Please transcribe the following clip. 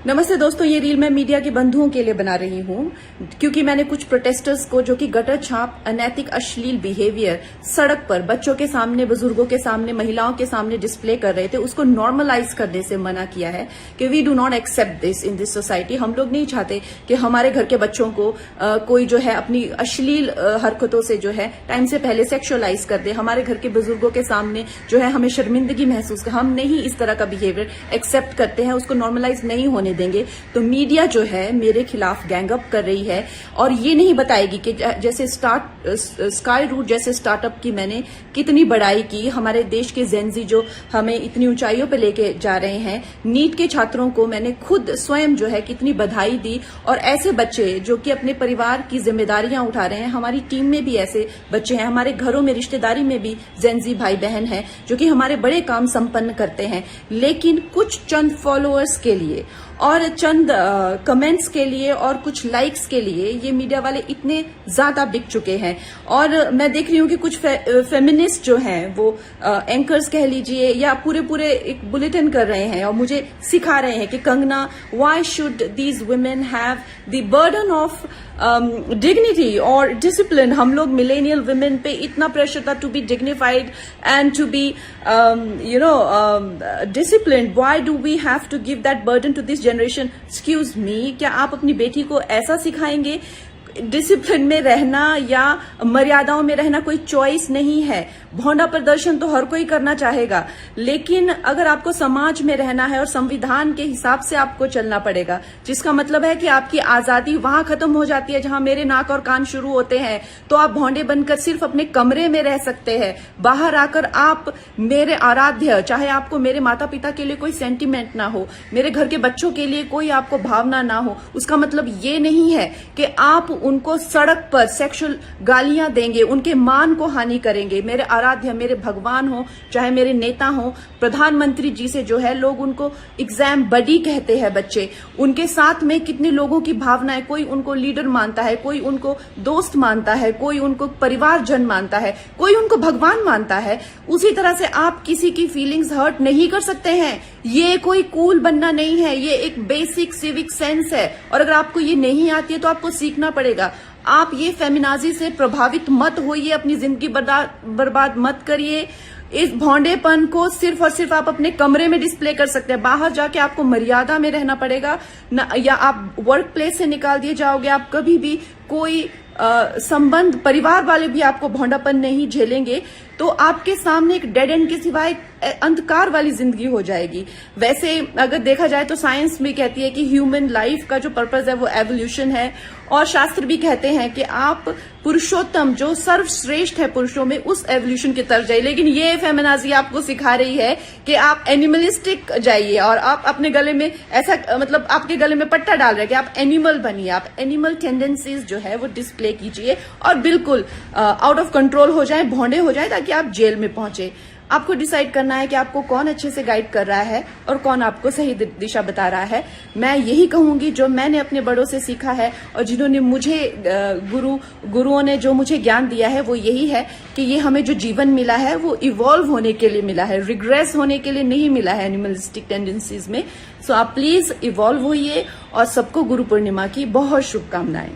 नमस्ते दोस्तों, ये रील मैं मीडिया के बंधुओं के लिए बना रही हूँ क्योंकि मैंने कुछ प्रोटेस्टर्स को जो कि गटर छाप अनैतिक अश्लील बिहेवियर सड़क पर बच्चों के सामने, बुजुर्गों के सामने, महिलाओं के सामने डिस्प्ले कर रहे थे, उसको नॉर्मलाइज करने से मना किया है कि we do not accept this in this society. हम लोग नहीं चाहते कि हमारे घर के बच्चों को कोई जो है अपनी अश्लील हरकतों से जो है टाइम से पहले सेक्सुअलाइज कर दे। हमारे घर के बुजुर्गों के सामने जो है हमें शर्मिंदगी महसूस कर, हम नहीं इस तरह का बिहेवियर एक्सेप्ट करते हैं, उसको नॉर्मलाइज नहीं होने देंगे। तो मीडिया जो है मेरे खिलाफ गैंगअप कर रही है और ये नहीं बताएगी कि जैसे स्काई रूट जैसे स्टार्टअप की मैंने कितनी बड़ाई की, हमारे देश के जेनजी जो हमें इतनी ऊंचाइयों पे लेके जा रहे हैं, नीट के छात्रों को मैंने खुद स्वयं जो है कितनी बधाई दी। और ऐसे बच्चे जो कि अपने परिवार की जिम्मेदारियां उठा रहे हैं, हमारी टीम में भी ऐसे बच्चे हैं, हमारे घरों में रिश्तेदारी में भी जेनजी भाई बहन हैं जो कि हमारे बड़े काम संपन्न करते हैं, लेकिन कुछ चंद फॉलोअर्स के लिए और चंद कमेंट्स के लिए और कुछ लाइक्स के लिए ये मीडिया वाले इतने ज्यादा बिक चुके हैं। और मैं देख रही हूँ कि कुछ फेमिनिस्ट जो हैं वो एंकर्स कह लीजिए या पूरे एक बुलेटिन कर रहे हैं और मुझे सिखा रहे हैं कि Kangana, why should these women have the burden of dignity और डिसिप्लिन। हम लोग मिलेनियल वुमेन पे इतना प्रेशर था to be dignified and to be disciplined, why do we have to give that burden to this generation. Excuse me, क्या आप अपनी बेटी को ऐसा सिखाएंगे? डिसिप्लिन में रहना या मर्यादाओं में रहना कोई चॉइस नहीं है। भौंडा प्रदर्शन तो हर कोई करना चाहेगा, लेकिन अगर आपको समाज में रहना है और संविधान के हिसाब से आपको चलना पड़ेगा, जिसका मतलब है कि आपकी आजादी वहां खत्म हो जाती है जहां मेरे नाक और कान शुरू होते हैं। तो आप भौंडे बनकर सिर्फ अपने कमरे में रह सकते हैं, बाहर आकर आप मेरे आराध्य, चाहे आपको मेरे माता पिता के लिए कोई सेंटिमेंट ना हो, मेरे घर के बच्चों के लिए कोई आपको भावना ना हो, उसका मतलब ये नहीं है कि आप उनको सड़क पर सेक्सुअल गालियां देंगे, उनके मान को हानि करेंगे। मेरे आराध्य, मेरे भगवान हो, चाहे मेरे नेता हो, प्रधानमंत्री जी से जो है लोग उनको एग्जाम बडी कहते हैं बच्चे, उनके साथ में कितने लोगों की भावनाएं, कोई उनको लीडर मानता है, कोई उनको दोस्त मानता है, कोई उनको परिवारजन मानता है, कोई उनको भगवान मानता है। उसी तरह से आप किसी की फीलिंग्स हर्ट नहीं कर सकते हैं। ये कोई कूल बनना नहीं है, ये एक बेसिक सिविक सेंस है और अगर आपको ये नहीं आती है तो आपको सीखना पड़ेगा। आप ये फेमिनाजी से प्रभावित मत होइए, अपनी जिंदगी बर्बाद मत करिए। इस भौंडेपन को सिर्फ और सिर्फ आप अपने कमरे में डिस्प्ले कर सकते हैं, बाहर जाके आपको मर्यादा में रहना पड़ेगा ना, या आप वर्क प्लेस से निकाल दिए जाओगे। आप कभी भी कोई संबंध, परिवार वाले भी आपको भौंडापन नहीं झेलेंगे, तो आपके सामने एक डेड एंड के सिवाय अंधकार वाली जिंदगी हो जाएगी। वैसे अगर देखा जाए तो साइंस भी कहती है कि ह्यूमन लाइफ का जो पर्पस है वो एवोल्यूशन है, और शास्त्र भी कहते हैं कि आप पुरुषोत्तम जो सर्वश्रेष्ठ है पुरुषों में, उस एवोल्यूशन की तरफ जाइए। लेकिन ये फेमिनाजी आपको सिखा रही है कि आप एनिमलिस्टिक जाइए और आप अपने गले में ऐसा, मतलब आपके गले में पट्टा डाल रहे हैं कि आप एनिमल बनिए, आप एनिमल टेंडेंसीज जो है वो डिस्प्ले कीजिए और बिल्कुल आउट ऑफ कंट्रोल हो जाए, भौंडे हो जाए, ताकि आप जेल में पहुंचे। आपको डिसाइड करना है कि आपको कौन अच्छे से गाइड कर रहा है और कौन आपको सही दिशा बता रहा है। मैं यही कहूंगी जो मैंने अपने बड़ों से सीखा है और जिन्होंने मुझे गुरुओं ने जो मुझे ज्ञान दिया है वो यही है कि ये हमें जो जीवन मिला है वो इवॉल्व होने के लिए मिला है, रिग्रेस होने के लिए नहीं मिला है एनिमलिस्टिक टेंडेंसीज में। सो आप प्लीज इवॉल्व होइए और सबको गुरु पूर्णिमा की बहुत शुभकामनाएं।